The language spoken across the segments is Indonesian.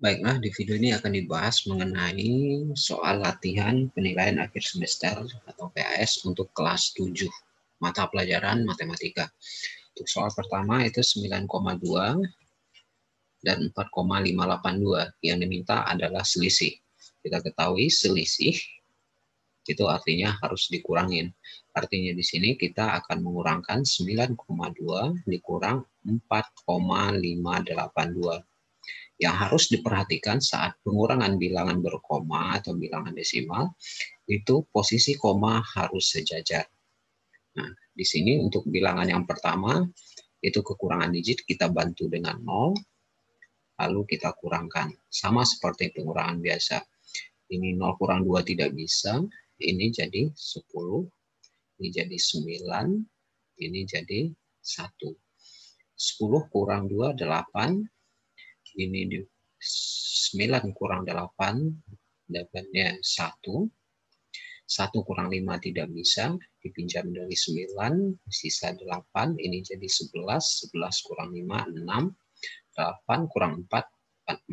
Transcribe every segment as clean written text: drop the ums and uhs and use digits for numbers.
Baiklah, di video ini akan dibahas mengenai soal latihan penilaian akhir semester atau PAS untuk kelas 7 mata pelajaran matematika. Untuk soal pertama itu 9,2 dan 4,582. Yang diminta adalah selisih. Kita ketahui selisih itu artinya harus dikurangin. Artinya di sini kita akan mengurangkan 9,2 dikurang 4,582. Yang harus diperhatikan saat pengurangan bilangan berkoma atau bilangan desimal, itu posisi koma harus sejajar. Nah, di sini untuk bilangan yang pertama, itu kekurangan digit kita bantu dengan 0, lalu kita kurangkan. Sama seperti pengurangan biasa. Ini 0 kurang 2 tidak bisa, ini jadi 10, ini jadi 9, ini jadi 1. 10 kurang 2, 8, ini 9 kurang 8, dapatnya 1. 1 kurang 5 tidak bisa, dipinjam dari 9, sisa 8, ini jadi 11, 11 kurang 5, 6, 8 kurang 4, 4.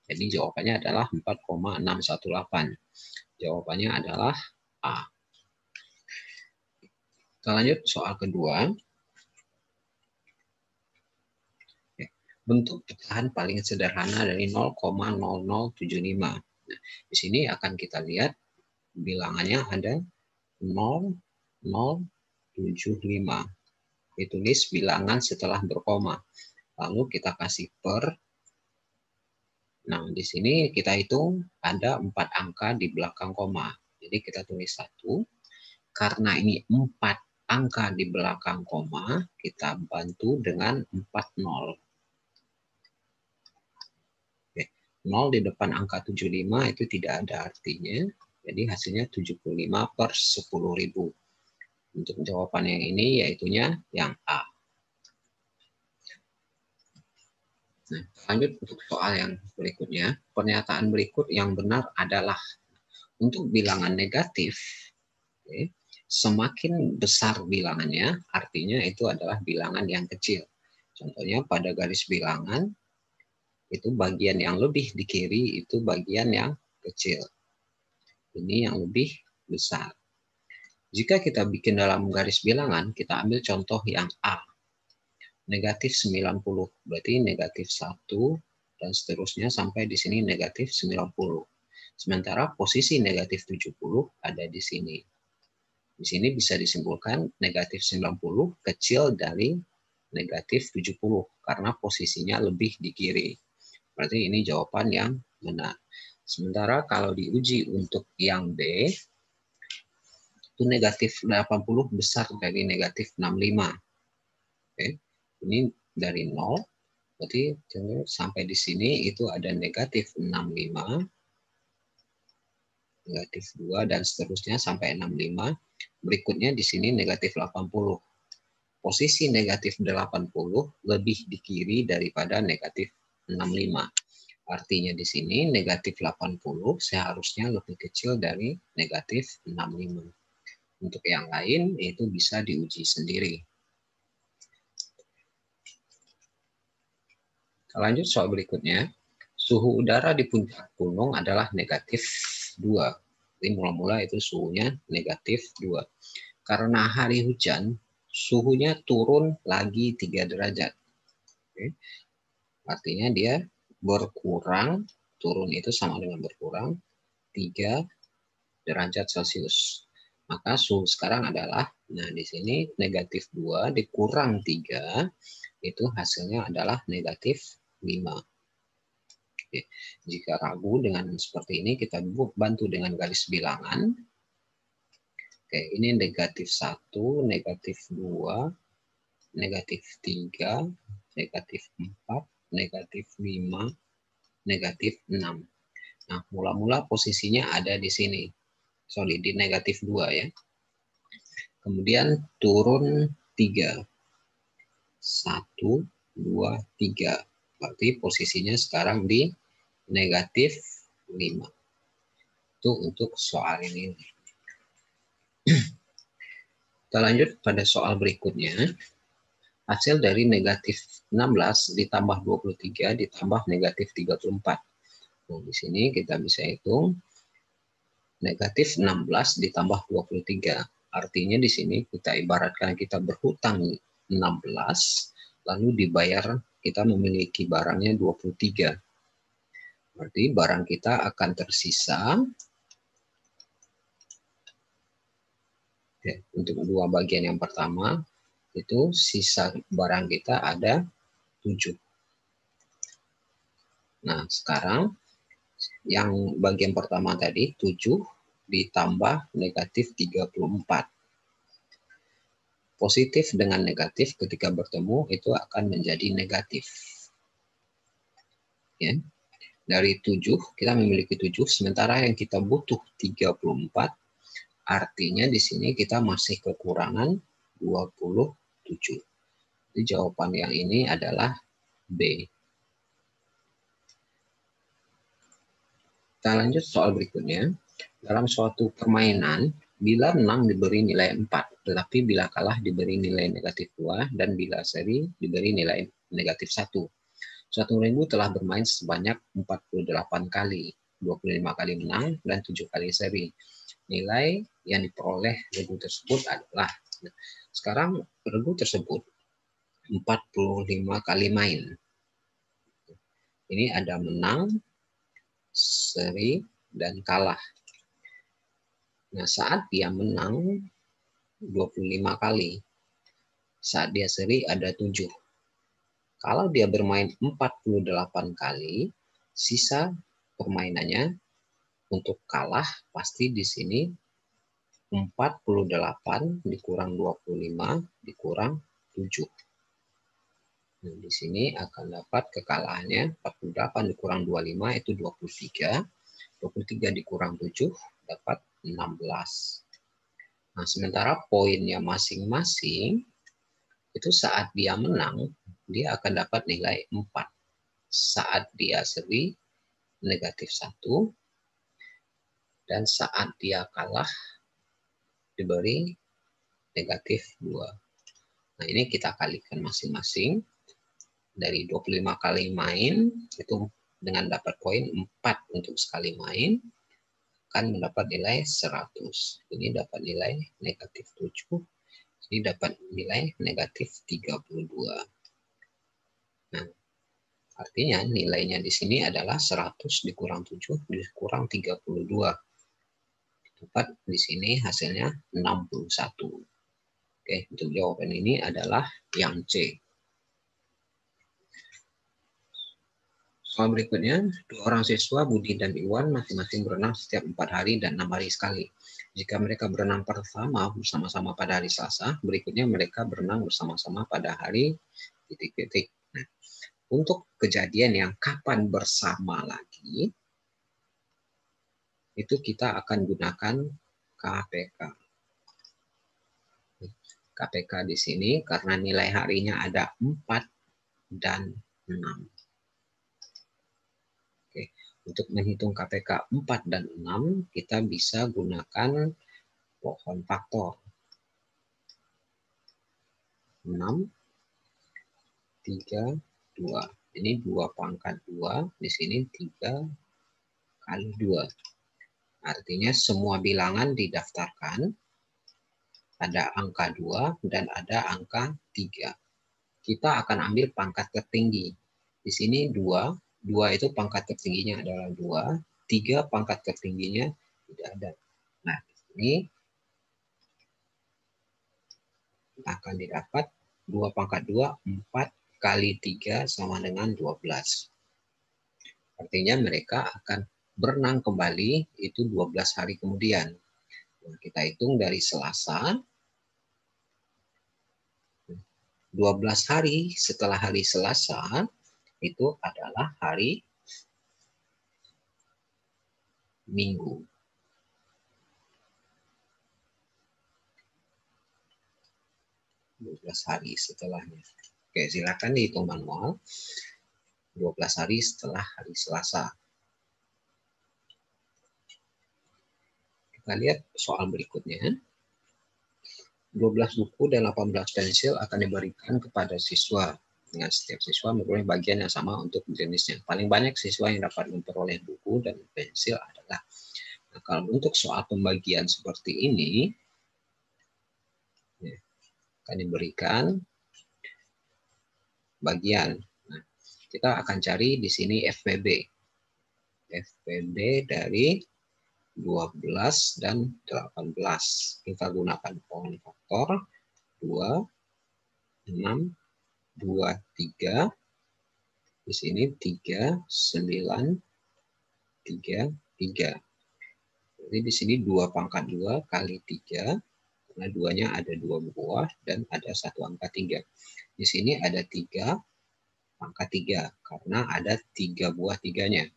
Jadi jawabannya adalah 4,618. Jawabannya adalah A. Kita lanjut soal kedua. Bentuk pecahan paling sederhana dari 0,0075. Nah, di sini akan kita lihat bilangannya ada 0,075. Ditulis bilangan setelah berkoma. Lalu kita kasih per. Nah, di sini kita hitung ada 4 angka di belakang koma. Jadi kita tulis 1. Karena ini 4 angka di belakang koma, kita bantu dengan 4 nol. 0 di depan angka 75 itu tidak ada artinya. Jadi hasilnya 75 per 10.000. Untuk jawaban yang ini yaitunya yang A. Nah, lanjut untuk soal yang berikutnya. Pernyataan berikut yang benar adalah untuk bilangan negatif, semakin besar bilangannya, artinya itu adalah bilangan yang kecil. Contohnya pada garis bilangan, itu bagian yang lebih di kiri itu bagian yang kecil. Ini yang lebih besar. Jika kita bikin dalam garis bilangan, kita ambil contoh yang A. Negatif 90, berarti negatif 1, dan seterusnya sampai di sini negatif 90. Sementara posisi negatif 70 ada di sini. Di sini bisa disimpulkan negatif 90 kecil dari negatif 70, karena posisinya lebih di kiri. Berarti ini jawaban yang benar. Sementara kalau diuji untuk yang B, itu negatif 80 besar dari negatif 65. Oke. Ini dari 0, berarti sampai di sini itu ada negatif 65, negatif 2, dan seterusnya sampai 65. Berikutnya di sini negatif 80. Posisi negatif 80 lebih di kiri daripada negatif 65. Artinya di sini negatif 80 seharusnya lebih kecil dari negatif 65. Untuk yang lain itu bisa diuji sendiri. Lanjut soal berikutnya. Suhu udara di puncak gunung adalah negatif 2. Jadi mula-mula itu suhunya negatif 2. Karena hari hujan, suhunya turun lagi 3 derajat. Oke. Artinya dia berkurang, turun itu sama dengan berkurang 3 derajat Celcius. Maka suhu sekarang adalah, nah di sini negatif 2 dikurang 3, itu hasilnya adalah negatif 5. Oke. Jika ragu dengan seperti ini, kita bantu dengan garis bilangan. Oke, ini negatif 1, negatif 2, negatif 3, negatif 4, negatif 5, negatif 6. Nah, mula-mula posisinya ada di sini. Sorry, di negatif 2 ya. Kemudian turun 3. 1, 2, 3. Berarti posisinya sekarang di negatif 5. Itu untuk soal ini. Kita lanjut pada soal berikutnya. Hasil dari negatif 16 ditambah 23 ditambah negatif 34. Nah, di sini kita bisa hitung negatif 16 ditambah 23. Artinya di sini kita ibaratkan kita berhutang 16, lalu dibayar, kita memiliki barangnya 23. Berarti barang kita akan tersisa, untuk dua bagian yang pertama, itu sisa barang kita ada 7. Nah, sekarang yang bagian pertama tadi 7 ditambah negatif 34. Positif dengan negatif ketika bertemu itu akan menjadi negatif. Ya. Dari 7 kita memiliki 7, sementara yang kita butuh 34, artinya di sini kita masih kekurangan 27. Jadi jawaban yang ini adalah B. Kita lanjut soal berikutnya. Dalam suatu permainan, bila menang diberi nilai 4, tetapi bila kalah diberi nilai negatif 2, dan bila seri diberi nilai negatif 1. Suatu regu telah bermain sebanyak 48 kali, 25 kali menang, dan 7 kali seri. Nilai yang diperoleh regu tersebut adalah, sekarang regu tersebut 45 kali main. Ini ada menang, seri, dan kalah. Nah, saat dia menang 25 kali, saat dia seri ada 7. Kalau dia bermain 48 kali, sisa permainannya untuk kalah pasti di sini 48 dikurang 25 dikurang 7. Nah, di sini akan dapat kekalahannya 48 dikurang 25 itu 23. 23 dikurang 7 dapat 16. Nah, sementara poinnya masing-masing itu saat dia menang, dia akan dapat nilai 4. Saat dia seri, negatif 1. Dan saat dia kalah, diberi negatif 2. Nah, ini kita kalikan masing-masing. Dari 25 kali main, itu dengan dapat poin 4 untuk sekali main, akan mendapat nilai 100. Ini dapat nilai negatif 7. Ini dapat nilai negatif 32. Nah, artinya nilainya di sini adalah 100 dikurang 7 dikurang 32. Dapat di sini hasilnya 61. Oke, untuk jawaban ini adalah yang C. Soal berikutnya, 2 orang siswa, Budi dan Iwan, masing-masing berenang setiap 4 hari dan 6 hari sekali. Jika mereka berenang pertama bersama-sama pada hari Selasa, berikutnya mereka berenang bersama-sama pada hari titik-titik. Nah, untuk kejadian yang kapan bersama lagi, itu kita akan gunakan KPK. KPK di sini karena nilai harinya ada 4 dan 6. Oke. Untuk menghitung KPK 4 dan 6, kita bisa gunakan pohon faktor. 6, 3, 2. Ini 2 pangkat 2, di sini 3 kali 2. Artinya semua bilangan didaftarkan, ada angka 2 dan ada angka 3. Kita akan ambil pangkat tertinggi. Di sini 2 itu pangkat tertingginya adalah 2, 3 pangkat tertingginya tidak ada. Nah, di sini akan didapat 2 pangkat 2, 4 kali 3 sama dengan 12. Artinya mereka akan berenang kembali itu 12 hari kemudian. Nah, kita hitung dari Selasa, 12 hari setelah hari Selasa, itu adalah hari Minggu. Hari setelahnya. Oke, silakan dihitung manual. 12 hari setelah hari Selasa. Kita lihat soal berikutnya. 12 buku dan 18 pensil akan diberikan kepada siswa. dengan setiap siswa memperoleh bagian yang sama untuk jenisnya. Paling banyak siswa yang dapat memperoleh buku dan pensil adalah. Nah, kalau untuk soal pembagian seperti ini, ya, akan diberikan bagian. Nah, kita akan cari di sini FPB. FPB dari 12 dan 18. Kita gunakan pola faktor 2, 6, 2, 3. Di sini 3, 9, 3, 3. Jadi di sini 2 pangkat 2 kali 3. Karena 2-nya ada 2 buah dan ada 1 angka 3. Di sini ada 3 pangkat 3 karena ada 3 buah 3-nya.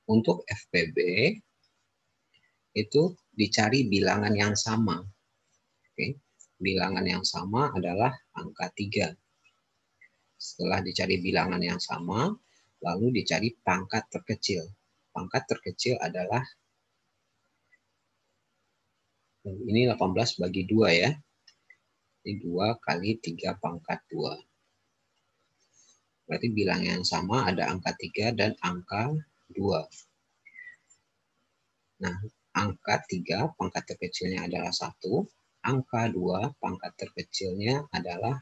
Untuk FPB itu dicari bilangan yang sama. Oke. Bilangan yang sama adalah angka 3. Setelah dicari bilangan yang sama, lalu dicari pangkat terkecil. Pangkat terkecil adalah, ini 18 bagi 2 ya. Ini 2 kali 3 pangkat 2. Berarti bilangan yang sama ada angka 3 dan angka 2. Nah, angka 3 pangkat terkecilnya adalah 1. Angka 2 pangkat terkecilnya adalah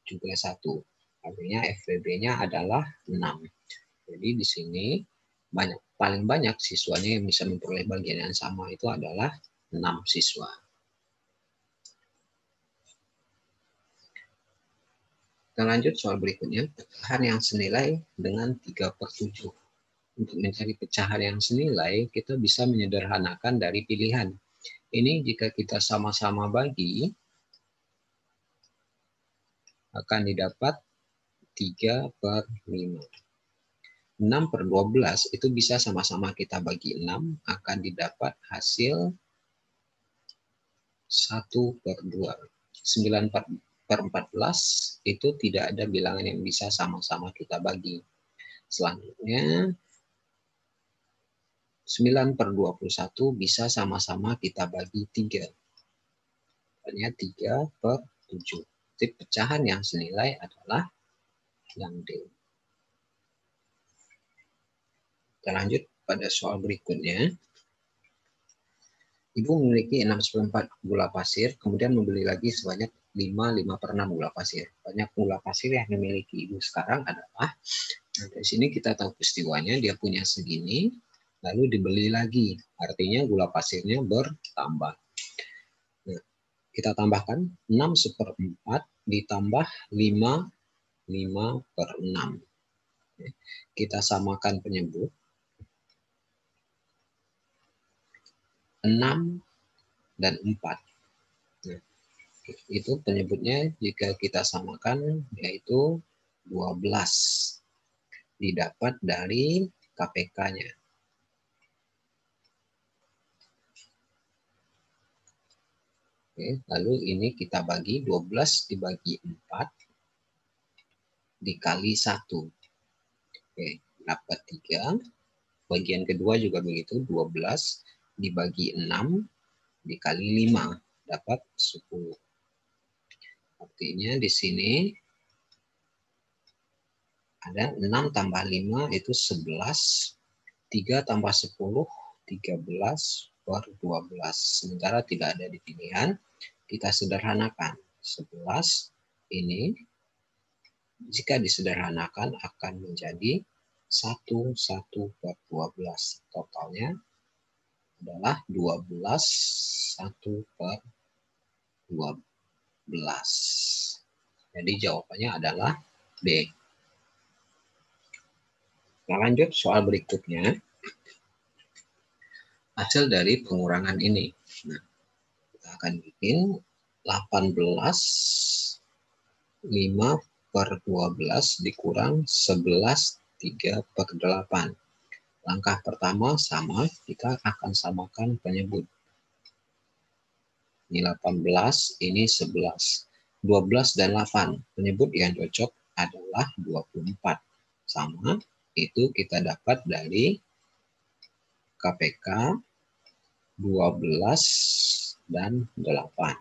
juga 1. Artinya FPB-nya adalah 6. Jadi di sini paling banyak siswanya yang bisa memperoleh bagian yang sama itu adalah 6 siswa. Kita lanjut soal berikutnya, pecahan yang senilai dengan 3/7. Untuk mencari pecahan yang senilai, kita bisa menyederhanakan dari pilihan. Ini jika kita sama-sama bagi, akan didapat 3/5. 6/12 itu bisa sama-sama kita bagi 6, akan didapat hasil 1/2. 9/14 itu tidak ada bilangan yang bisa sama-sama kita bagi. Selanjutnya 9/21 bisa sama-sama kita bagi 3. Artinya 3/7. Jadi pecahan yang senilai adalah yang D. Kita lanjut pada soal berikutnya. Ibu memiliki 6/4 gula pasir, kemudian membeli lagi sebanyak 5/6 gula pasir. Banyak gula pasir yang dimiliki ibu sekarang adalah, nah dari sini kita tahu peristiwanya, dia punya segini, lalu dibeli lagi. Artinya gula pasirnya bertambah. Nah, kita tambahkan 6/4 ditambah 5/6. Kita samakan penyebut. 6 dan 4. Nah, itu penyebutnya jika kita samakan yaitu 12. Didapat dari KPK-nya. Oke, lalu ini kita bagi 12 dibagi 4 dikali 1. Oke, dapat 3. Bagian kedua juga begitu, 12 dibagi 6 dikali 5 dapat 10. Artinya di sini ada 6 tambah 5 itu 11. 3 tambah 10, 13/12. Sementara tidak ada di pilihan, kita sederhanakan. 11 ini jika disederhanakan akan menjadi 1/12. Totalnya adalah 12 1/12. Jadi jawabannya adalah B. Kita lanjut soal berikutnya. Hasil dari pengurangan ini. Nah, kita akan bikin 18 5/12 dikurang 11 3/8. Langkah pertama sama, kita akan samakan penyebut. Ini 18, ini 11. 12 dan 8. Penyebut yang cocok adalah 24. Sama, itu kita dapat dari KPK 12 dan 8.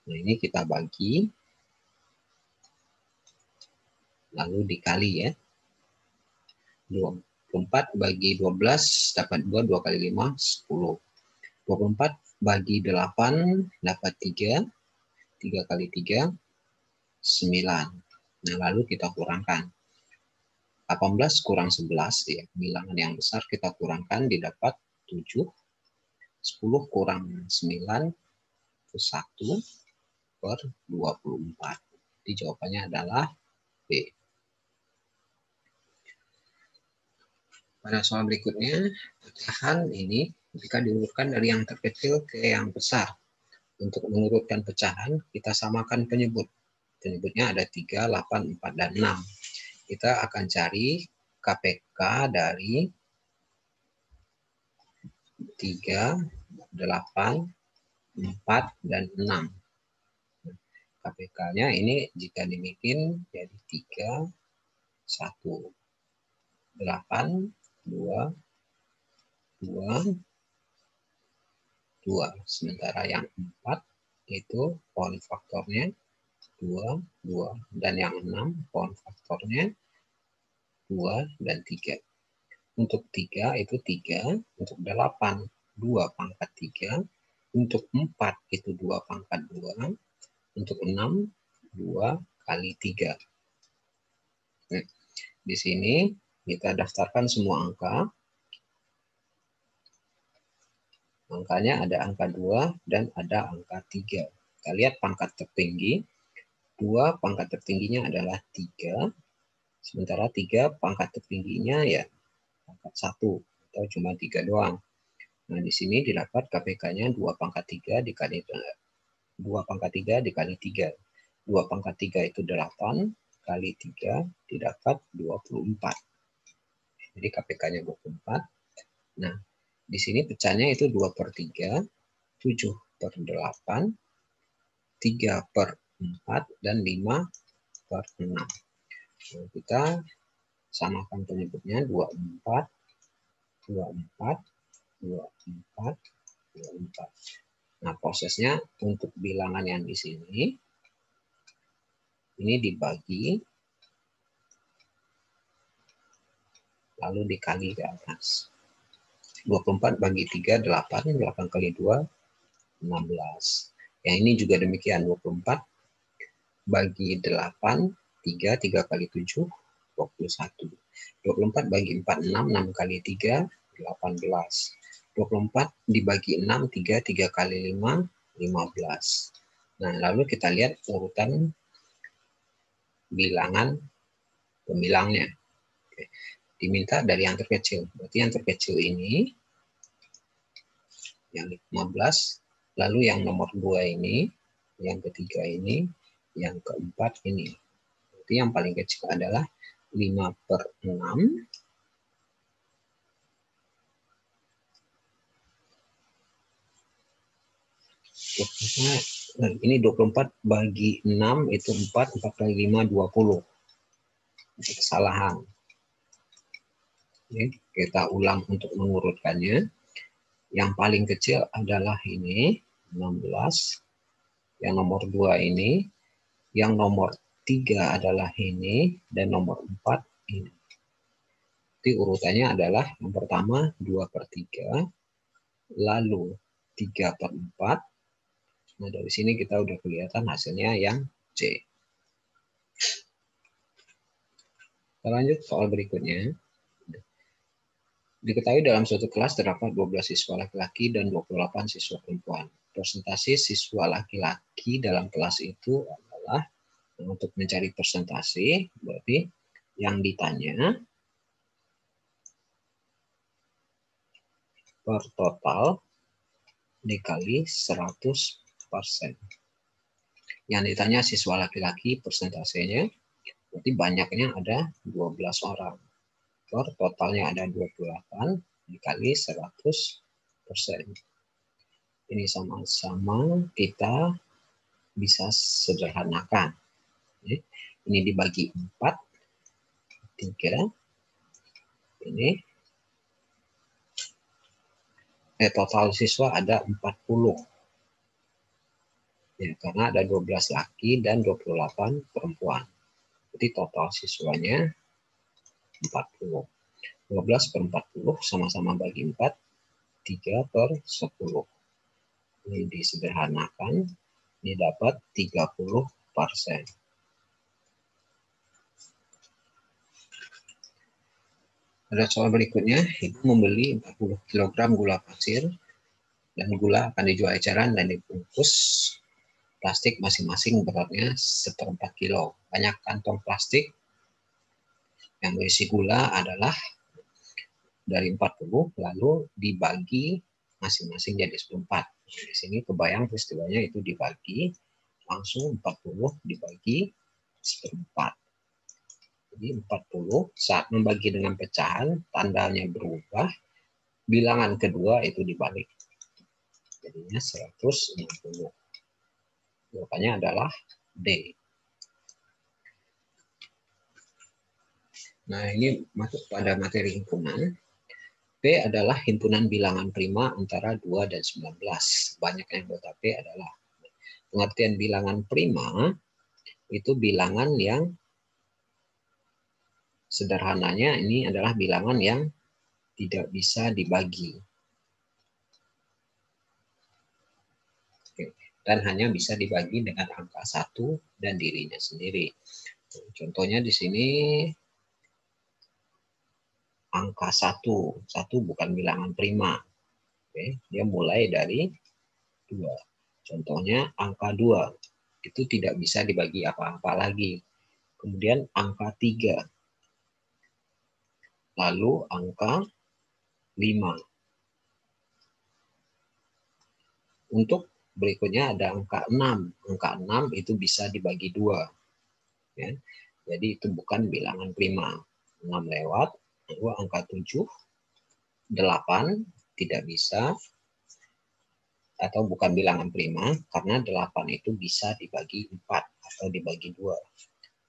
Nah, ini kita bagi. lalu dikali ya. 24 bagi 12 dapat 2, 2 kali 5, 10. 24 bagi 8 dapat 3, 3 kali 3, 9. Nah, lalu kita kurangkan. 18 kurang 11, ya. Bilangan yang besar kita kurangkan, didapat 7. 10 kurang 9, itu 1 per 24. Jadi jawabannya adalah B. Pada soal berikutnya, pecahan ini jika diurutkan dari yang terkecil ke yang besar. Untuk mengurutkan pecahan, kita samakan penyebut. Penyebutnya ada 3, 8, 4, dan 6. Kita akan cari KPK dari 3, 8, 4, dan 6. KPK-nya ini jika dibikin jadi 3, 1, 8, 2, 2, 2. Sementara yang 4 itu pohon faktornya 2, 2. Dan yang 6 pohon faktornya 2 dan 3. Untuk 3 itu 3. Untuk 8, 2 pangkat 3. Untuk 4 itu 2 pangkat 2. Untuk 6, 2 kali 3. Nah, di sini kita daftarkan semua angka. Angkanya ada angka 2 dan ada angka 3. Kita lihat pangkat tertinggi. 2 pangkat tertingginya adalah 3. Sementara 3 pangkat tertingginya ya pangkat 1. Atau cuma 3 doang. Nah, di sini didapat KPK-nya 2 pangkat 3 dikali 2 pangkat 3 dikali 3. 2 pangkat 3 itu 8 kali 3 didapat 24. Jadi KPK-nya 24. Nah, di sini pecahnya itu 2 per 3, 7 per 8, 3 per 4, dan 5 per 6. Nah, kita samakan penyebutnya 24, 24, 24, 24. Nah, prosesnya untuk bilangan yang di sini, ini dibagi, lalu dikali ke atas. 24 bagi 3, 8. 8 kali 2, 16. Yang ini juga demikian, 24 bagi 8, 3. 3 kali 7, 21. 24 bagi 4, 6. 6 kali 3, 18. 24 dibagi 6, 3. 3 kali 5, 15. Nah, lalu kita lihat urutan bilangan pembilangnya. Oke. Diminta dari yang terkecil. Berarti yang terkecil ini, yang 15, lalu yang nomor 2 ini, yang ketiga ini, yang keempat ini. Berarti yang paling kecil adalah 5 per 6. Ini 24 bagi 6 itu 4. 4 kali 5, 20. Kesalahan. Ini kita ulang untuk mengurutkannya. Yang paling kecil adalah ini, 16. Yang nomor 2 ini. Yang nomor 3 adalah ini. Dan nomor 4 ini. Jadi urutannya adalah yang pertama 2 per 3. Lalu 3 per 4. Nah, dari sini kita udah kelihatan hasilnya yang C. Kita lanjut soal berikutnya. Diketahui dalam suatu kelas terdapat 12 siswa laki-laki dan 28 siswa perempuan. Persentase siswa laki-laki dalam kelas itu adalah, untuk mencari persentase, berarti yang ditanya per total dikali 100%. Yang ditanya siswa laki-laki persentasenya, berarti banyaknya ada 12 orang. Per totalnya ada 28 dikali 100%. Ini sama-sama kita bisa sederhanakan. Ini dibagi 4, 3. Ini total siswa ada 40. Ya, karena ada 12 laki dan 28 perempuan. Jadi total siswanya 40. 12/40 sama-sama bagi 4, 3/10. Ini disederhanakan, ini dapat 30%. Ada soal berikutnya, ibu membeli 40 kg gula pasir dan gula akan dijual eceran dan dibungkus plastik masing-masing beratnya 1/4 kilo. Banyak kantong plastik yang berisi gula adalah dari 40 lalu dibagi masing-masing jadi 1/4. Di sini kebayang peristiwanya itu dibagi langsung 40 dibagi 1/4. Jadi 40 saat membagi dengan pecahan tandanya berubah, bilangan kedua itu dibalik. Jadinya 160. Jawabannya adalah D. Nah, ini masuk pada materi himpunan. P adalah himpunan bilangan prima antara 2 dan 19. Banyak anggota P adalah pengertian bilangan prima itu bilangan yang sederhananya ini adalah bilangan yang tidak bisa dibagi. Dan hanya bisa dibagi dengan angka 1 dan dirinya sendiri. Contohnya di sini angka 1. 1 bukan bilangan prima. Oke, dia mulai dari 2. Contohnya angka 2. Itu tidak bisa dibagi apa-apa lagi. Kemudian angka 3. Lalu angka 5. Untuk berikutnya ada angka 6. Angka 6 itu bisa dibagi 2. Ya. Jadi itu bukan bilangan prima. 6 lewat. Lalu angka 7. 8 tidak bisa. Atau bukan bilangan prima. Karena 8 itu bisa dibagi 4. Atau dibagi 2.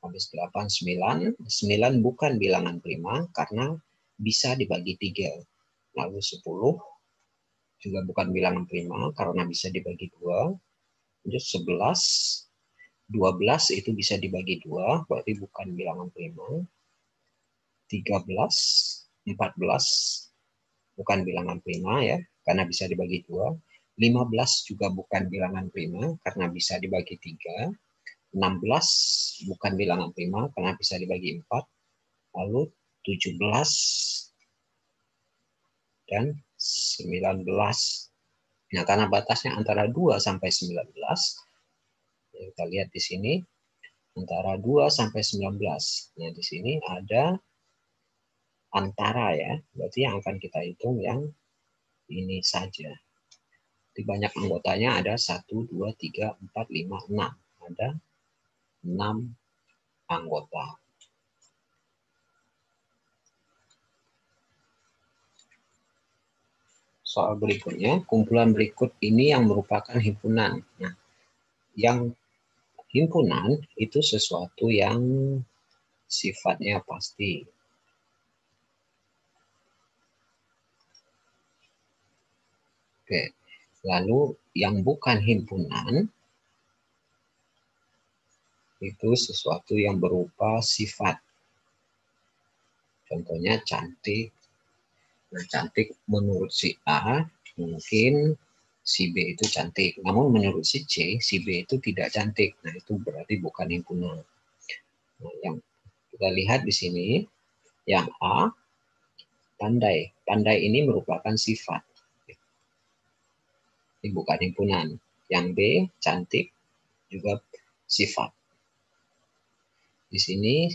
Habis 8, 9. 9 bukan bilangan prima. Karena bisa dibagi 3. Lalu 10. Juga bukan bilangan prima karena bisa dibagi 2. Lanjut 11, 12 itu bisa dibagi 2, berarti bukan bilangan prima. 13, 14 bukan bilangan prima ya, karena bisa dibagi 2. 15 juga bukan bilangan prima karena bisa dibagi 3. 16 bukan bilangan prima karena bisa dibagi 4. Lalu 17 dan 19. Nah, karena batasnya antara 2 sampai 19, kita lihat di sini antara 2 sampai 19. Nah, di sini ada antara ya. Berarti yang akan kita hitung yang ini saja. Di banyak anggotanya ada 1, 2, 3, 4, 5, 6. Ada 6 anggota. Soal berikutnya, kumpulan berikut ini yang merupakan himpunan. Nah, yang himpunan itu sesuatu yang sifatnya pasti. Oke. Lalu yang bukan himpunan itu sesuatu yang berupa sifat. Contohnya cantik. Nah, cantik menurut si A mungkin si B itu cantik. Namun menurut si C, si B itu tidak cantik. Nah, itu berarti bukan himpunan. Nah, yang kita lihat di sini, yang A, pandai. Pandai ini merupakan sifat. Ini bukan himpunan. Yang B, cantik, juga sifat. Di sini,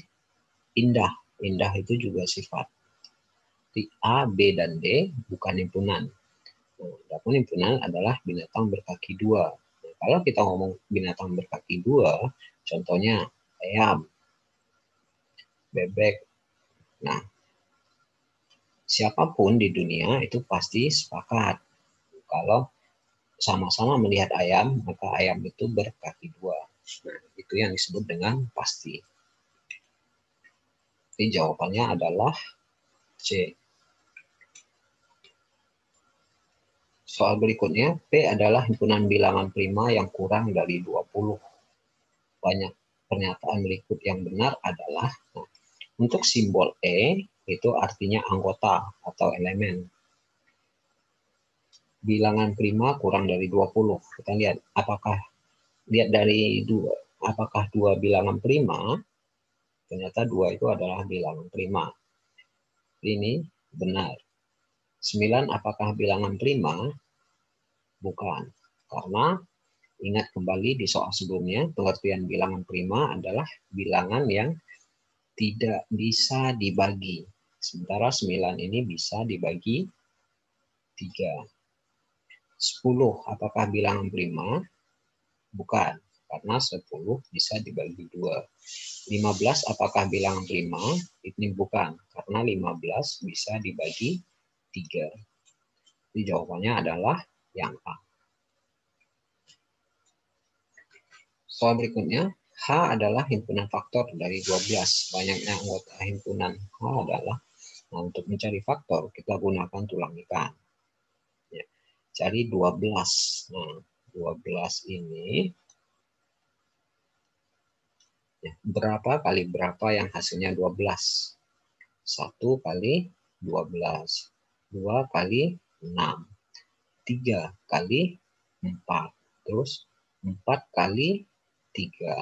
indah. Indah itu juga sifat. A, B, dan D bukan himpunan. Adapun himpunan adalah binatang berkaki 2. Nah, kalau kita ngomong binatang berkaki 2, contohnya ayam, bebek. Nah, siapapun di dunia itu pasti sepakat. Kalau sama-sama melihat ayam, maka ayam itu berkaki 2. Nah, itu yang disebut dengan pasti. Jadi jawabannya adalah C. Soal berikutnya, P adalah himpunan bilangan prima yang kurang dari 20. Banyak pernyataan berikut yang benar adalah, nah, untuk simbol E itu artinya anggota atau elemen. Bilangan prima kurang dari 20. Kita lihat dari 2. Apakah 2 bilangan prima? Ternyata 2 itu adalah bilangan prima. Ini benar. 9 apakah bilangan prima? Bukan. Karena ingat kembali di soal sebelumnya, pengertian bilangan prima adalah bilangan yang tidak bisa dibagi. Sementara 9 ini bisa dibagi 3. 10 apakah bilangan prima? Bukan, karena 10 bisa dibagi 2. 15 apakah bilangan prima? Ini bukan, karena 15 bisa dibagi 3. Jadi jawabannya adalah yang A. Soal berikutnya, H adalah himpunan faktor dari 12. Banyaknya anggota himpunan H adalah, nah, untuk mencari faktor, kita gunakan tulang ikan. Ya, cari 12. Nah, 12 ini, ya, berapa kali berapa yang hasilnya 12? 1 kali 12. 2 kali 6. 3 kali 4. Terus 4 kali 3.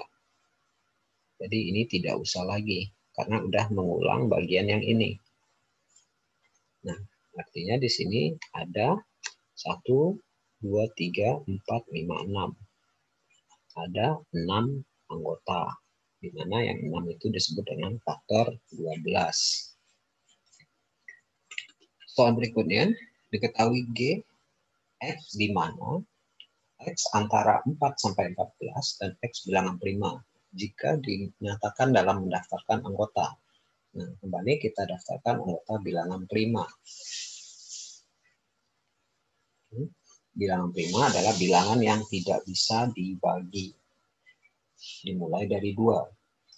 Jadi ini tidak usah lagi, karena udah mengulang bagian yang ini. Nah, artinya di sini ada 1, 2, 3, 4, 5, 6. Ada 6 anggota, di mana yang 6 itu disebut dengan faktor 12. Soal berikutnya, diketahui G, X di mana X antara 4 sampai 14 dan X bilangan prima jika dinyatakan dalam mendaftarkan anggota. Nah, kembali kita daftarkan anggota bilangan prima. Bilangan prima adalah bilangan yang tidak bisa dibagi. Dimulai dari 2.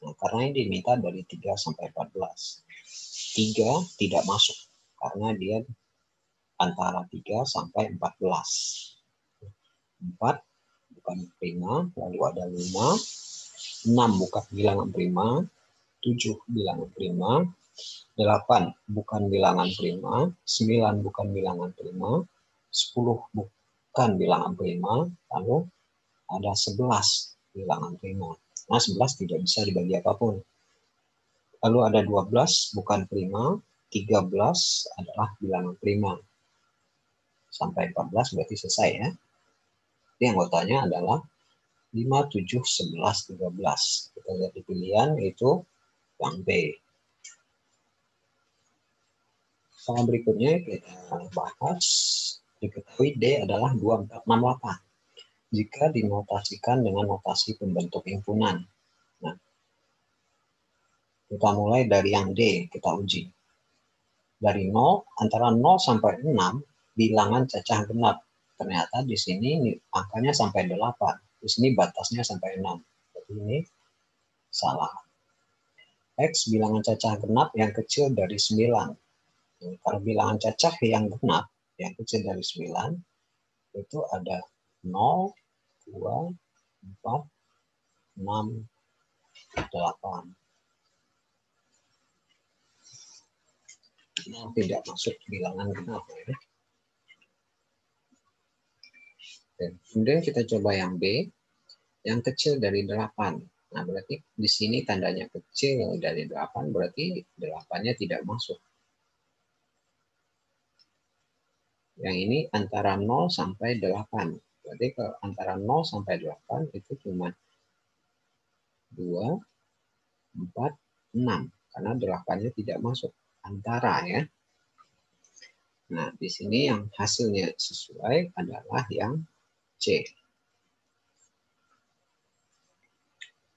Nah, karena ini diminta dari 3 sampai 14. 3 tidak masuk karena dia antara 3 sampai 14. 4 bukan prima, lalu ada 5. 6 bukan bilangan prima, 7 bilangan prima, 8 bukan bilangan prima, 9 bukan bilangan prima, 10 bukan bilangan prima, lalu ada 11 bilangan prima. Nah, 11 tidak bisa dibagi apapun. Lalu ada 12 bukan prima, 13 adalah bilangan prima. Sampai 14 berarti selesai ya. Jadi anggotanya adalah 5, 7, 11, 13. Kita lihat di pilihan itu yang B. Soal berikutnya kita bahas, diketahui D adalah 2, 4, 6, 8. Jika dinotasikan dengan notasi pembentuk himpunan. Nah, kita mulai dari yang D, kita uji. Dari 0, antara 0 sampai 6, bilangan cacah genap. Ternyata di sini angkanya sampai 8. Di sini batasnya sampai 6. Jadi ini salah. X bilangan cacah genap yang kecil dari 9. Kalau bilangan cacah yang genap, yang kecil dari 9, itu ada 0, 2, 4, 6, 8. Nah, tidak masuk bilangan genap. Ya. Kemudian kita coba yang B, yang kecil dari 8. Nah, berarti di sini tandanya kecil dari 8, berarti 8-nya tidak masuk. Yang ini antara 0 sampai 8. Berarti ke antara 0 sampai 8 itu cuma 2, 4, 6. Karena 8-nya tidak masuk. Antara ya. Nah, di sini yang hasilnya sesuai adalah yang C.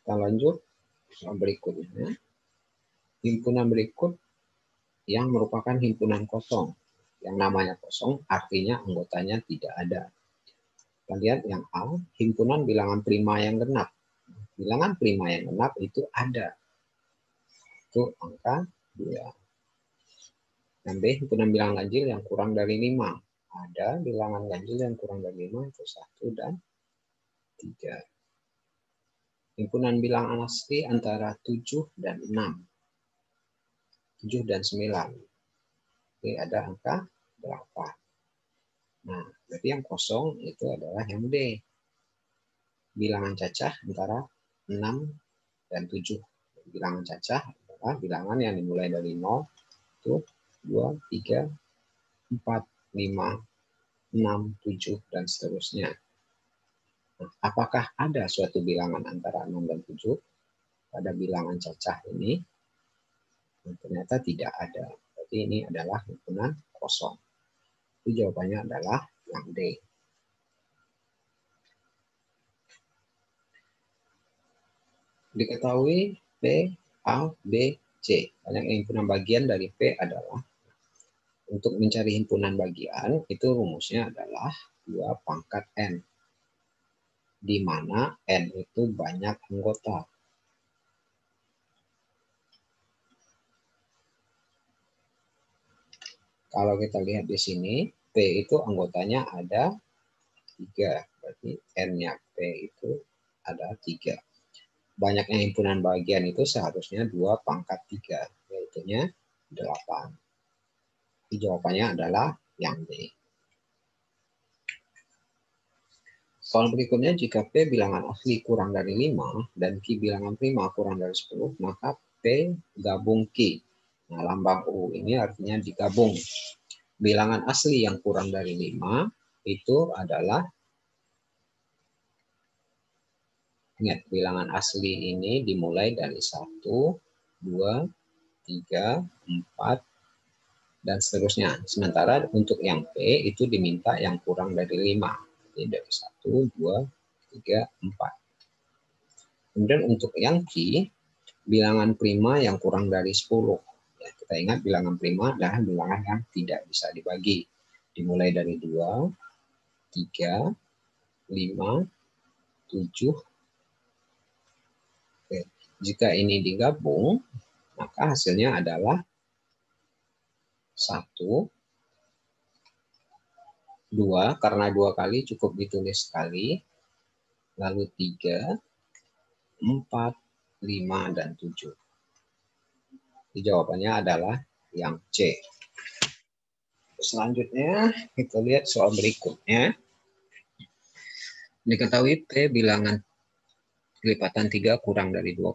Kita lanjut soal berikutnya. Himpunan berikut yang merupakan himpunan kosong. Yang namanya kosong artinya anggotanya tidak ada. Kita lihat yang A, himpunan bilangan prima yang genap. Bilangan prima yang genap itu ada. Itu angka 2. Yang B, himpunan bilangan ganjil yang kurang dari 5. Ada bilangan ganjil yang kurang dari 5 itu 1 dan 3. Himpunan bilangan asli antara 7 dan 6. 7 dan 9. Oke, ada angka 8. Nah, berarti yang kosong itu adalah yang D. Bilangan cacah antara 6 dan 7. Bilangan cacah adalah bilangan yang dimulai dari 0, itu 2, 3, 4, 5, 6, 7, dan seterusnya. Nah, apakah ada suatu bilangan antara 6 dan 7 pada bilangan cacah ini? Nah, ternyata tidak ada. Berarti ini adalah himpunan kosong. Itu jawabannya adalah yang D. Diketahui P, A, B, C. Banyak himpunan bagian dari P adalah, untuk mencari himpunan bagian, itu rumusnya adalah 2 pangkat N. Di mana N itu banyak anggota. Kalau kita lihat di sini, P itu anggotanya ada 3. Berarti N-nya P itu ada 3. Banyaknya himpunan bagian itu seharusnya 2 pangkat 3, yaitu 8. Jawabannya adalah yang D. Soal berikutnya, jika P bilangan asli kurang dari 5 dan Q bilangan prima kurang dari 10, maka P gabung Q. Nah, lambang U ini artinya digabung. Bilangan asli yang kurang dari 5 itu adalah, ingat, bilangan asli ini dimulai dari 1, 2, 3, 4, dan seterusnya. Sementara untuk yang P itu diminta yang kurang dari 5. Jadi dari 1, 2, 3, 4. Kemudian untuk yang Q, bilangan prima yang kurang dari 10. Ya, kita ingat bilangan prima adalah bilangan yang tidak bisa dibagi. Dimulai dari 2, 3, 5, 7. Oke. Jika ini digabung, maka hasilnya adalah 1, 2, karena 2 kali cukup ditulis sekali, lalu 3, 4, 5, dan 7. Jawabannya adalah yang C. Selanjutnya kita lihat soal berikutnya. Diketahui P bilangan kelipatan 3 kurang dari 20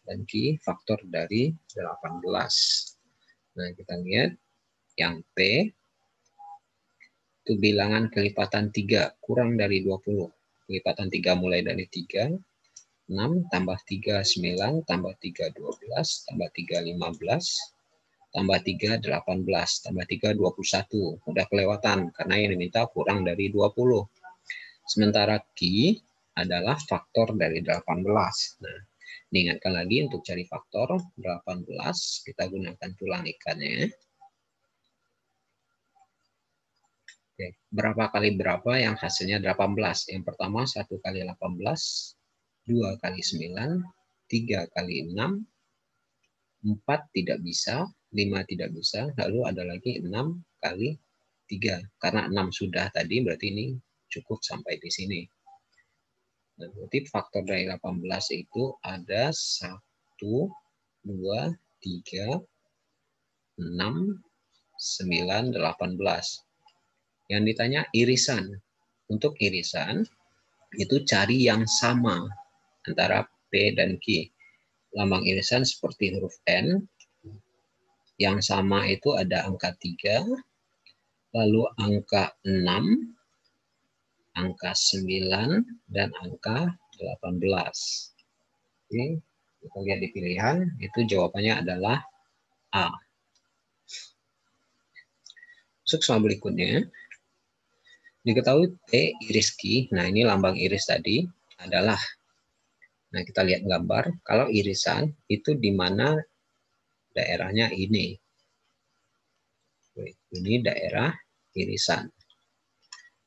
dan Q faktor dari 18. Nah, kita lihat yang P itu bilangan kelipatan 3 kurang dari 20. Kelipatan 3 mulai dari 3, 6, tambah 3, 9, tambah 3, 12, tambah 3, 15, tambah 3, 18, tambah 3, 21. Udah kelewatan karena yang diminta kurang dari 20. Sementara Q adalah faktor dari 18. Nah, diingatkan lagi untuk cari faktor 18, kita gunakan tulang ikannya. Oke, berapa kali berapa yang hasilnya 18? Yang pertama 1 kali 18, 2 kali 9, 3 kali 6, 4 tidak bisa, 5 tidak bisa, lalu ada lagi 6 kali 3. Karena 6 sudah tadi, berarti ini cukup sampai di sini. Nah, berarti faktor dari 18 itu ada 1, 2, 3, 6, 9, 18. Yang ditanya irisan. Untuk irisan, itu cari yang sama antara P dan Q. Lambang irisan seperti huruf N. Yang sama itu ada angka 3, lalu angka 6, angka 9, dan angka 18. Oke, kita lihat di pilihan, itu jawabannya adalah A. Masuk soal berikutnya. Diketahui P iris Q, nah ini lambang iris tadi adalah, nah kita lihat gambar, kalau irisan itu di mana daerahnya ini. Ini daerah irisan.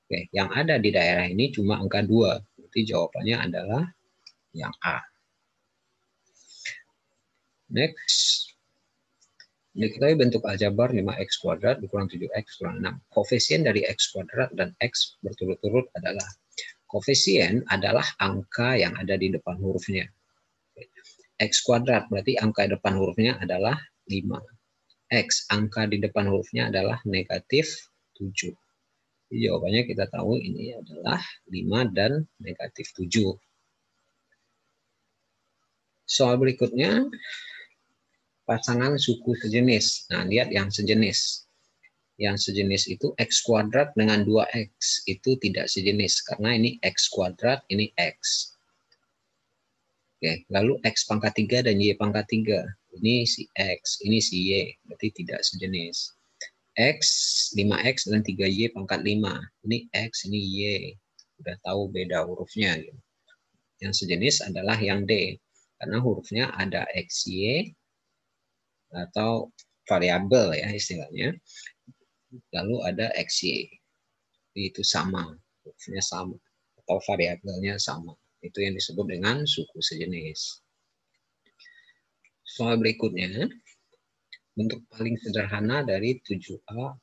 Oke, yang ada di daerah ini cuma angka 2. Berarti jawabannya adalah yang A. Next. Diketahui bentuk aljabar 5x kuadrat dikurang 7x kurang 6. Koefisien dari x kuadrat dan x berturut-turut adalah. Koefisien adalah angka yang ada di depan hurufnya. X kuadrat berarti angka depan hurufnya adalah 5. X angka di depan hurufnya adalah negatif 7. Jadi jawabannya kita tahu ini adalah 5 dan negatif 7. Soal berikutnya, pasangan suku sejenis. Nah, lihat yang sejenis. Yang sejenis itu X kuadrat dengan 2X. Itu tidak sejenis, karena ini X kuadrat, ini X. Oke, lalu X pangkat 3 dan Y pangkat 3. Ini si X, ini si Y. Berarti tidak sejenis. X, 5X dan 3Y pangkat 5. Ini X, ini Y. Udah tahu beda hurufnya. Yang sejenis adalah yang D. Karena hurufnya ada XY atau variabel ya istilahnya. Lalu ada XY. Itu sama. Hurufnya sama. Atau variabelnya sama. Itu yang disebut dengan suku sejenis. Soal berikutnya. Bentuk paling sederhana dari 7A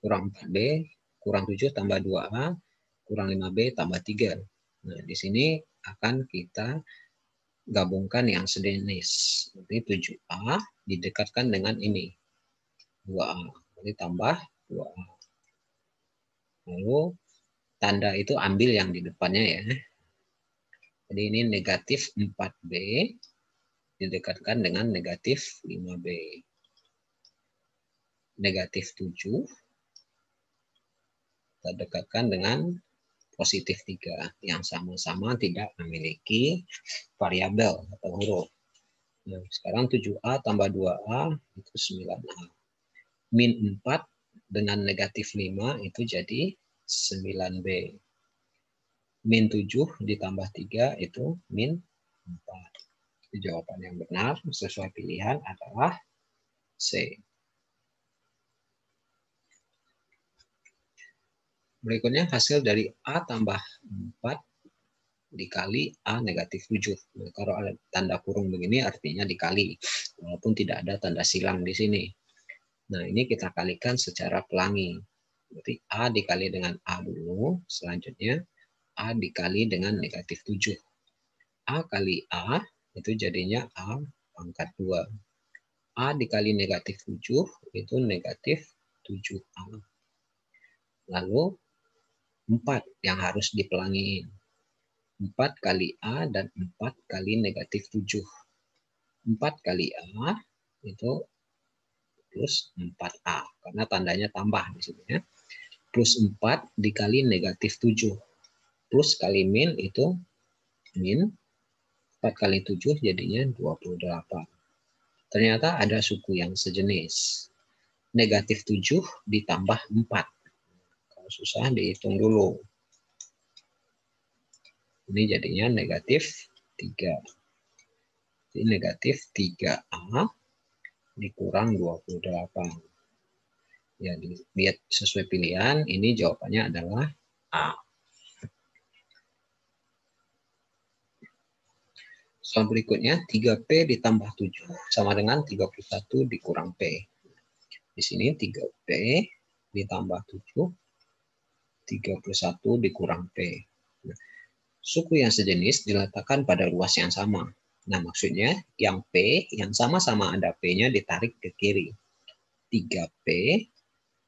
kurang 4B kurang 7 tambah 2A kurang 5B tambah 3. Nah, di sini akan kita gabungkan yang sejenis. Jadi 7A didekatkan dengan ini. 2A. Jadi tambah 2A. Lalu tanda itu ambil yang di depannya ya. Jadi ini negatif 4B didekatkan dengan negatif 5B. Negatif 7 kita dekatkan dengan positif 3 yang sama-sama tidak memiliki variabel atau huruf. Nah, sekarang 7A tambah 2A itu 9A. Min 4 dengan negatif 5 itu jadi 9B. Min 7 ditambah 3 itu min 4. Jawaban yang benar sesuai pilihan adalah C. Berikutnya hasil dari A tambah 4 dikali A negatif 7. Nah, kalau ada tanda kurung begini artinya dikali. Walaupun tidak ada tanda silang di sini. Nah, ini kita kalikan secara pelangi. Berarti A dikali dengan A dulu. Selanjutnya A dikali dengan negatif 7. A kali A itu jadinya A pangkat 2. A dikali negatif 7 itu negatif 7A. Lalu 4 yang harus dipelangiin. 4 kali A dan 4 kali negatif 7. 4 kali A itu plus 4A. Karena tandanya tambah di sini ya. Plus 4 dikali negatif 7. Plus kali min itu min. 4 kali 7 jadinya 28. Ternyata ada suku yang sejenis. Negatif 7 ditambah 4. Kalau susah dihitung dulu. Ini jadinya negatif 3. Jadi negatif 3A dikurang 28. Ya, lihat sesuai pilihan. Ini jawabannya adalah A. Soal berikutnya, 3P ditambah 7 sama dengan 31 dikurang P. Di sini 3P ditambah 7, 31 dikurang P. Nah, suku yang sejenis diletakkan pada ruas yang sama. Nah, maksudnya yang P, yang sama-sama ada P-nya ditarik ke kiri. 3P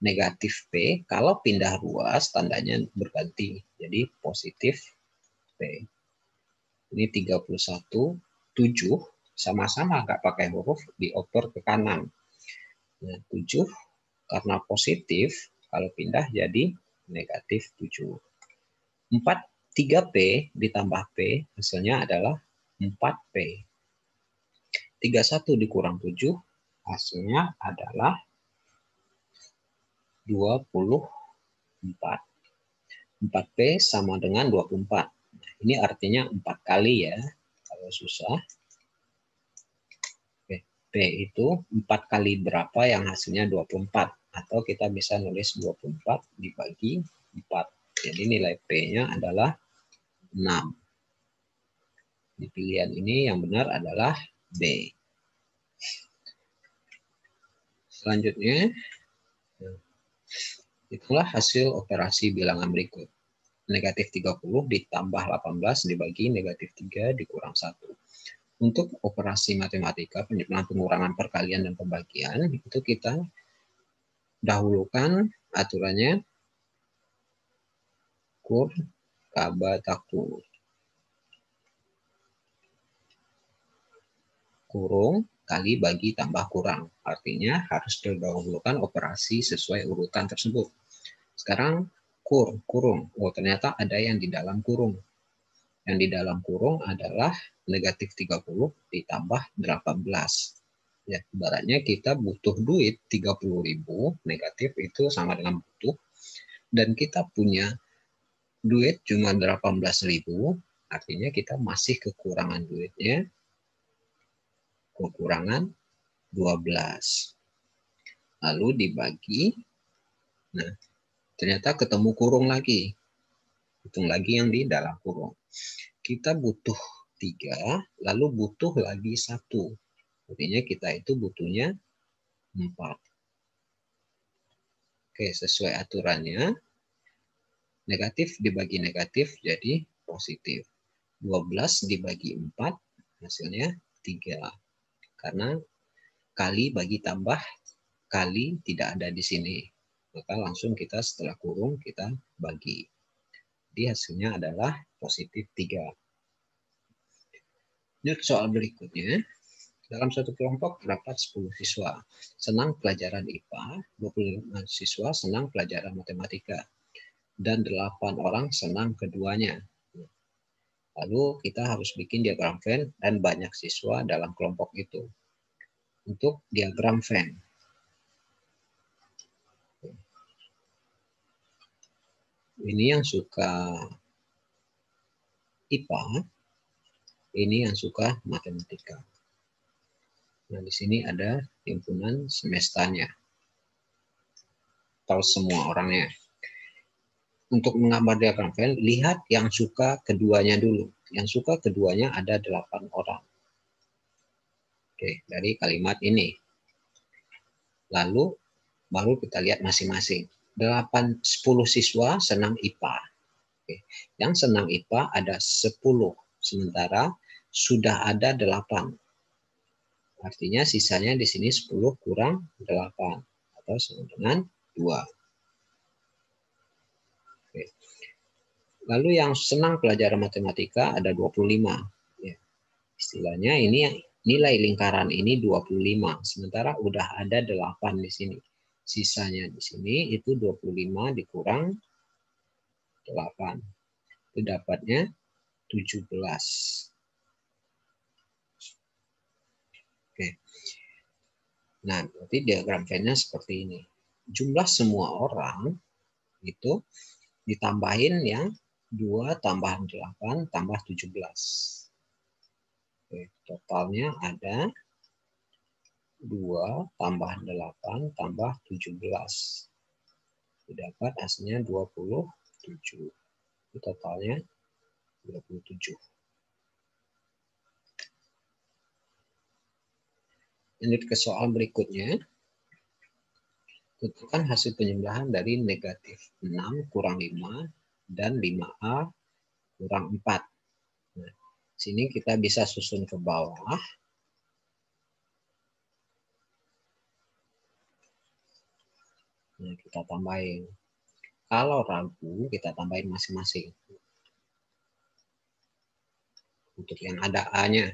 negatif P, kalau pindah ruas tandanya berganti. Jadi positif P. Ini 31, 7, sama-sama nggak pakai huruf, dioper ke kanan. Nah, 7 karena positif, kalau pindah jadi negatif 7. 4, 3P ditambah P, hasilnya adalah 4P. 31 dikurang 7, hasilnya adalah 24. 4P sama dengan 24. Nah, ini artinya 4 kali ya. Kalau susah. P itu 4 kali berapa yang hasilnya 24. Atau kita bisa nulis 24 dibagi 4. Jadi nilai P-nya adalah 6. Di pilihan ini yang benar adalah B. Selanjutnya, itulah hasil operasi bilangan berikut. negatif 30 ditambah 18 dibagi negatif 3 dikurang 1. Untuk operasi matematika, pengurangan, perkalian, dan pembagian, itu kita dahulukan aturannya kur kaba takur. Kurung kali bagi tambah kurang. Artinya harus didahulukan operasi sesuai urutan tersebut. Sekarang kurung. Oh, ternyata ada yang di dalam kurung. Yang di dalam kurung adalah negatif 30 ditambah 18. Ya, ibaratnya kita butuh duit 30.000, negatif itu sama dengan butuh. Dan kita punya duit cuma 18.000, artinya kita masih kekurangan duitnya. Kekurangan 12. Lalu dibagi. Nah, ternyata ketemu kurung lagi. Hitung lagi yang di dalam kurung. Kita butuh 3, lalu butuh lagi 1. Artinya kita itu butuhnya 4. Oke, sesuai aturannya. Negatif dibagi negatif jadi positif. 12 dibagi 4 hasilnya 3. Karena kali bagi tambah, kali tidak ada di sini. Maka langsung kita setelah kurung kita bagi. Jadi hasilnya adalah positif 3. Ini soal berikutnya. Dalam satu kelompok terdapat 10 siswa senang pelajaran IPA, 25 siswa senang pelajaran matematika, dan 8 orang senang keduanya. Lalu kita harus bikin diagram Venn dan banyak siswa dalam kelompok itu. Untuk diagram Venn. Ini yang suka IPA, ini yang suka matematika. Nah, di sini ada himpunan semestanya. Atau semua orangnya. Untuk menggambar diagram Venn, lihat yang suka keduanya dulu. Yang suka keduanya ada 8 orang. Oke, dari kalimat ini. Lalu baru kita lihat masing-masing. 10 siswa senang IPA. Oke. Yang senang IPA ada 10. Sementara sudah ada 8. Artinya sisanya di sini 10 kurang 8. Atau sama dengan 2. Oke. Lalu yang senang pelajaran matematika ada 25. Ya. Istilahnya ini nilai lingkaran ini 25. Sementara udah ada 8 di sini. Sisanya di sini itu 25 dikurang 8. Itu dapatnya 17. Oke. Nah, berarti diagram Venn-nya seperti ini. Jumlah semua orang itu ditambahin yang 2 tambah 8 tambah 17. Oke, totalnya ada 2 tambah 8 tambah 17. Dapat hasilnya 27. Totalnya 27. Lanjut ke soal berikutnya. Tentukan hasil penjumlahan dari negatif 6 kurang 5 dan 5A kurang 4. Nah, sini kita bisa susun ke bawah. Nah, kita tambahin. Kalau ragu, kita tambahin masing-masing. Untuk yang ada A-nya.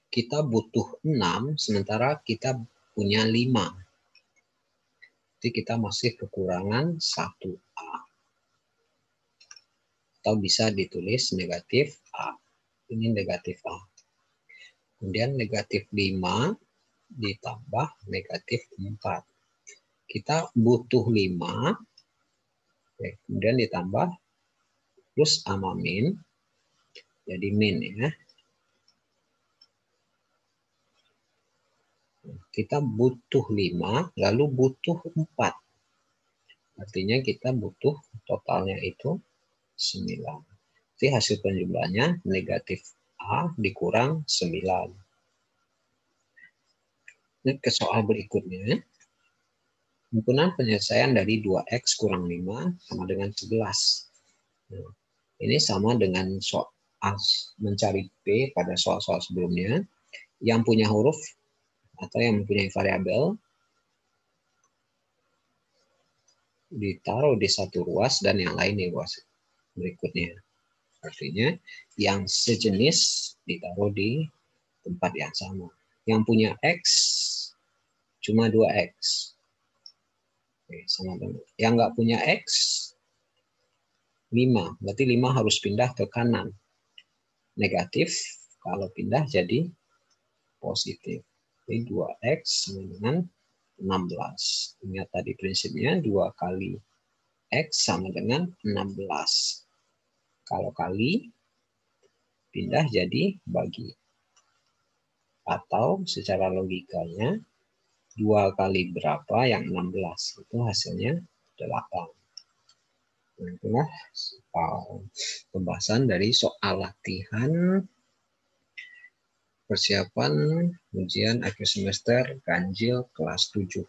Kita butuh 6, sementara kita punya 5. Jadi kita masih kekurangan 1A. Atau bisa ditulis negatif A. Ini negatif A. Kemudian negatif 5 ditambah negatif 4. Kita butuh 5. Kemudian ditambah plus sama min. Jadi min ya. Kita butuh 5, lalu butuh 4. Artinya kita butuh totalnya itu 9. Jadi hasil penjumlahannya negatif A dikurang 9. Ini ke soal berikutnya. Himpunan penyelesaian dari 2X kurang 5 sama dengan 11. Nah, ini sama dengan soal mencari P pada soal-soal sebelumnya. Yang punya huruf atau yang mempunyai variabel ditaruh di satu ruas dan yang lain di ruas berikutnya. Artinya yang sejenis ditaruh di tempat yang sama. Yang punya X cuma 2X. Oke, sama dengan. Yang nggak punya X 5. Berarti 5 harus pindah ke kanan. Negatif, kalau pindah jadi positif. Jadi 2X sama dengan 16. Ingat tadi prinsipnya 2 kali X sama dengan 16. Kalau kali, pindah jadi bagi. Atau secara logikanya, 2 kali berapa yang 16? Itu hasilnya 8. Nah, itulah pembahasan dari soal latihan persiapan ujian akhir semester ganjil kelas 7.